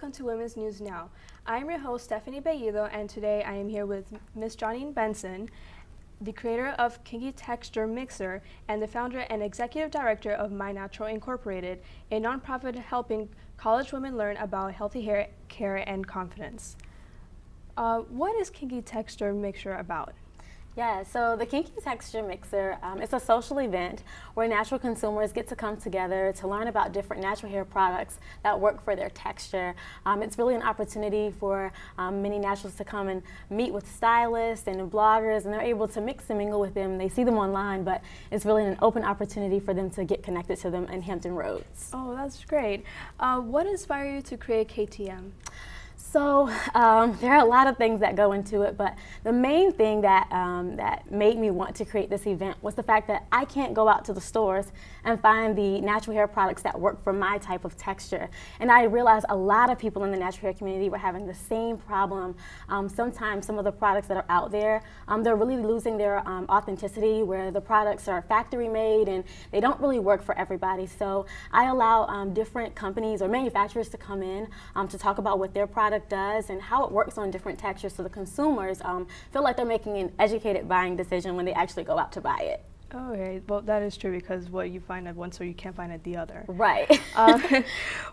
welcome to Women's News Now. I'm your host, Stephanie Bellido, and today I am here with Ms. Johnine Benson, the creator of Kinky Texture Mixer and the founder and executive director of My Natural Incorporated, a nonprofit helping college women learn about healthy hair care and confidence. What is Kinky Texture Mixer about? Yeah, so the Kinky Texture Mixer, it's a social event where natural consumers get to come together to learn about different natural hair products that work for their texture. It's really an opportunity for many naturals to come and meet with stylists and bloggers, and they're able to mix and mingle with them. They see them online, but it's really an open opportunity for them to get connected to them in Hampton Roads. Oh, that's great. What inspired you to create KTM? So there are a lot of things that go into it, but the main thing that made me want to create this event was the fact that I can't go out to the stores and find the natural hair products that work for my type of texture. And I realized a lot of people in the natural hair community were having the same problem. Sometimes some of the products that are out there, they're really losing their authenticity, where the products are factory made and they don't really work for everybody. So I allow different companies or manufacturers to come in to talk about what their product does and how it works on different textures, so the consumers feel like they're making an educated buying decision when they actually go out to buy it. Oh, okay. Well, that is true, because what you find at one store, you can't find at the other. Right.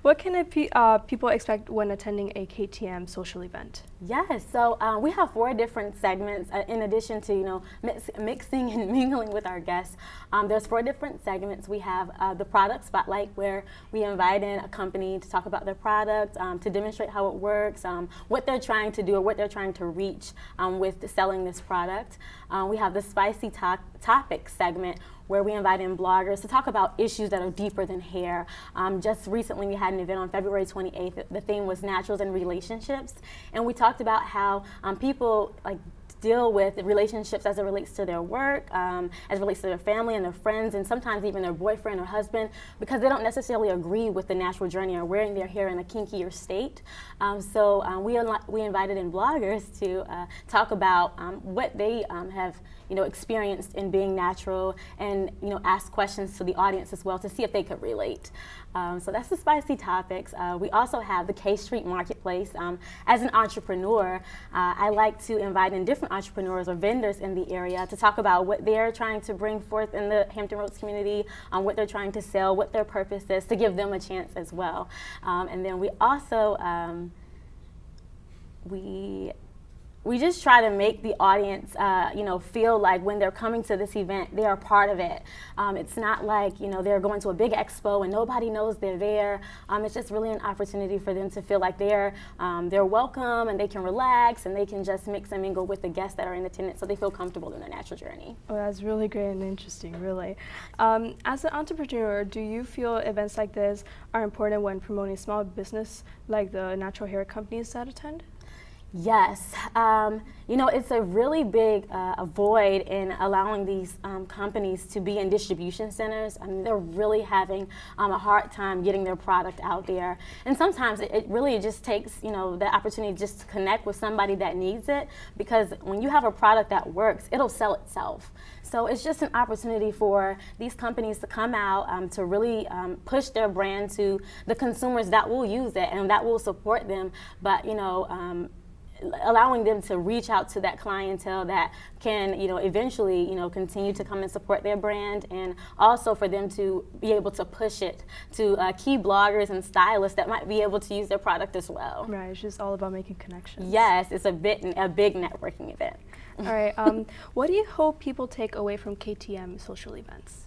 What can people expect when attending a KTM social event? Yes, so we have 4 different segments in addition to mixing and mingling with our guests. There's 4 different segments. We have the product spotlight, where we invite in a company to talk about their product, to demonstrate how it works, what they're trying to do or what they're trying to reach with selling this product. We have the spicy topic segment, where we invite in bloggers to talk about issues that are deeper than hair. Just recently we had an event on February 28th. The theme was naturals and relationships, and we talked about how people deal with relationships as it relates to their work, as it relates to their family and their friends, and sometimes even their boyfriend or husband, because they don't necessarily agree with the natural journey or wearing their hair in a kinkier state. So we invited in bloggers to talk about what they have experienced in being natural, and ask questions to the audience as well to see if they could relate. So that's the spicy topics. We also have the K Street Marketplace. As an entrepreneur, I like to invite in different entrepreneurs or vendors in the area to talk about what they're trying to bring forth in the Hampton Roads community, what they're trying to sell, what their purpose is, to give them a chance as well. And then we also we just try to make the audience, feel like when they're coming to this event, they are part of it. It's not like, they're going to a big expo and nobody knows they're there. It's just really an opportunity for them to feel like they're welcome, and they can relax, and they can just mix and mingle with the guests that are in attendance, so they feel comfortable in their natural journey. Oh, that's really great and interesting, really. As an entrepreneur, do you feel events like this are important when promoting small business like the natural hair companies that attend? Yes, it's a really big void in allowing these companies to be in distribution centers. I mean, they're really having a hard time getting their product out there. And sometimes it really just takes, the opportunity just to connect with somebody that needs it, because when you have a product that works, it'll sell itself. So it's just an opportunity for these companies to come out to really push their brand to the consumers that will use it and that will support them. But, allowing them to reach out to that clientele that can, eventually, continue to come and support their brand, and also for them to be able to push it to key bloggers and stylists that might be able to use their product as well. Right, it's just all about making connections. Yes, it's a big networking event. All right, what do you hope people take away from KTM social events?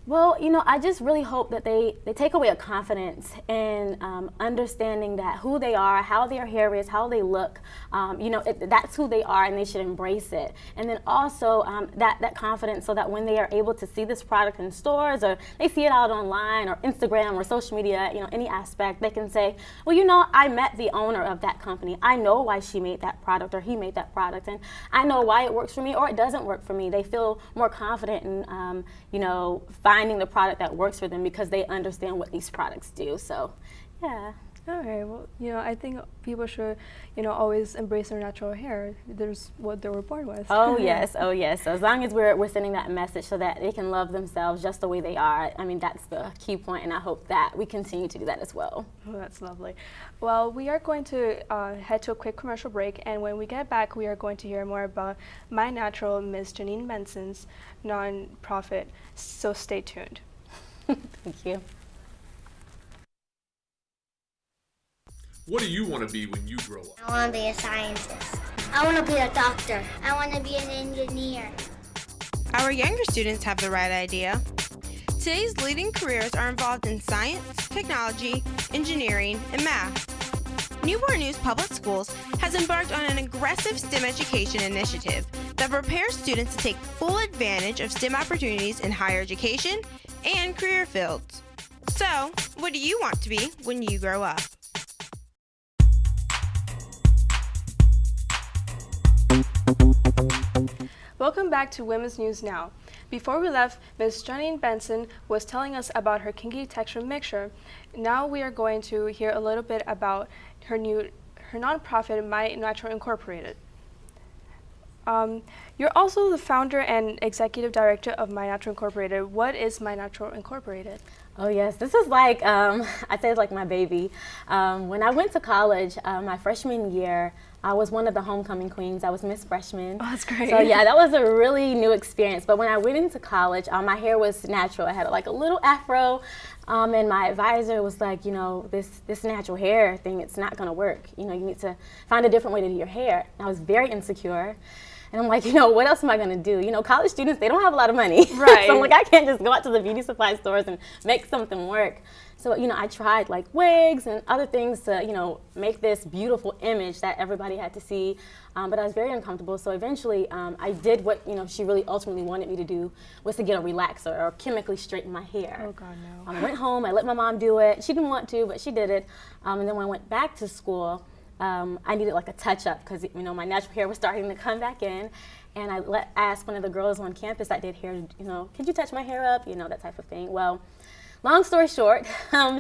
Well, I just really hope that they take away a confidence in understanding that who they are, how their hair is, how they look, that's who they are, and they should embrace it. And then also that confidence, so that when they are able to see this product in stores, or they see it out online or Instagram or social media, any aspect, they can say, well, I met the owner of that company. I know why she made that product or he made that product, and I know why it works for me or it doesn't work for me. They feel more confident in, finding the product that works for them, because they understand what these products do. So, yeah. Okay, well, I think people should, always embrace their natural hair. There's what they were born with. Oh yes, oh yes. So as long as we're sending that message so that they can love themselves just the way they are, I mean, that's the key point, and I hope that we continue to do that as well. Oh, that's lovely. Well, we are going to head to a quick commercial break, and when we get back, we are going to hear more about My Natural, Ms. Janine Benson's nonprofit. So stay tuned. Thank you. What do you want to be when you grow up? I want to be a scientist. I want to be a doctor. I want to be an engineer. Our younger students have the right idea. Today's leading careers are involved in science, technology, engineering, and math. Newport News Public Schools has embarked on an aggressive STEM education initiative that prepares students to take full advantage of STEM opportunities in higher education and career fields. So, what do you want to be when you grow up? Welcome back to Women's News Now. Before we left, Ms. Janine Benson was telling us about her kinky texture mixture. Now we are going to hear a little bit about her nonprofit, My Natural Incorporated. You're also the founder and executive director of My Natural Incorporated. What is My Natural Incorporated? Oh yes, this is like, I'd say it's like my baby. When I went to college, my freshman year, I was one of the homecoming queens. I was Miss Freshman. Oh, that's great. So yeah, that was a really new experience. But when I went into college, my hair was natural. I had like a little afro, and my advisor was like, this natural hair thing, it's not gonna work. You need to find a different way to do your hair. And I was very insecure. And I'm like, what else am I going to do? College students, they don't have a lot of money. Right. So I'm like, I can't just go out to the beauty supply stores and make something work. So, I tried like wigs and other things to, make this beautiful image that everybody had to see. But I was very uncomfortable. So eventually I did what, she really ultimately wanted me to do, was to get a relaxer or chemically straighten my hair. Oh, God, no. I went home, I let my mom do it. She didn't want to, but she did it. And then when I went back to school, I needed like a touch-up because, my natural hair was starting to come back in. And I asked one of the girls on campus that did hair, could you touch my hair up? That type of thing. Well, long story short,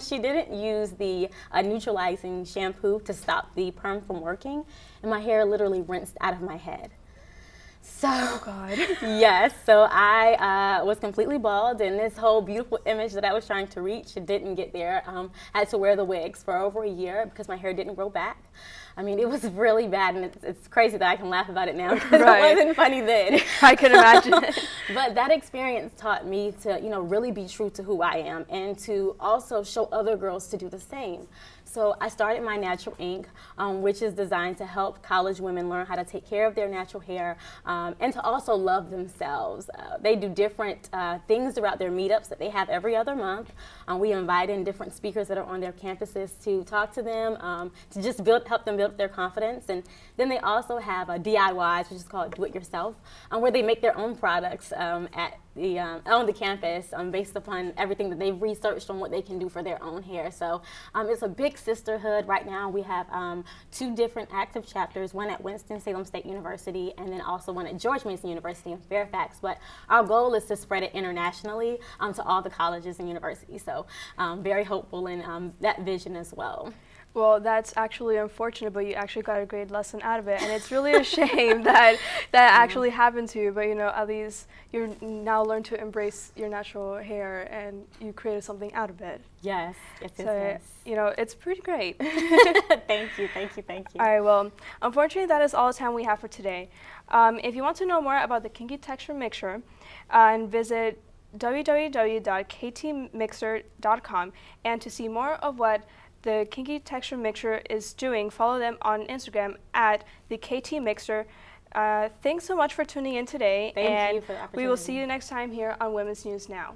she didn't use the neutralizing shampoo to stop the perm from working. And my hair literally rinsed out of my head. So, oh God. Yes, so I was completely bald, and this whole beautiful image that I was trying to reach didn't get there. I had to wear the wigs for over a year because my hair didn't grow back. I mean, it was really bad, and it's crazy that I can laugh about it now because Right. It wasn't funny then. I can imagine. But that experience taught me to, really be true to who I am and to also show other girls to do the same. So I started My Natural Inc., which is designed to help college women learn how to take care of their natural hair and to also love themselves. They do different things throughout their meetups that they have every other month. We invite in different speakers that are on their campuses to talk to them, to just help them build their confidence. And then they also have DIYs, which is called Do It Yourself, where they make their own products on the campus based upon everything that they've researched on what they can do for their own hair. So it's a big sisterhood. Right now we have 2 different active chapters, one at Winston-Salem State University and then also one at George Mason University in Fairfax. But our goal is to spread it internationally to all the colleges and universities. So very hopeful in that vision as well. Well, that's actually unfortunate, but you actually got a great lesson out of it. And it's really a shame that actually happened to you. But, at least you now learn to embrace your natural hair and you created something out of it. Yes, So, it's pretty great. Thank you. All right, well, unfortunately, that is all the time we have for today. If you want to know more about the Kinky Texture Mixture, and visit www.ktmixer.com, and to see more of what the Kinky Texture Mixture is doing, follow them on Instagram at the KT Mixer. Thanks so much for tuning in today. Thank you for the opportunity. We will see you next time here on Women's News Now.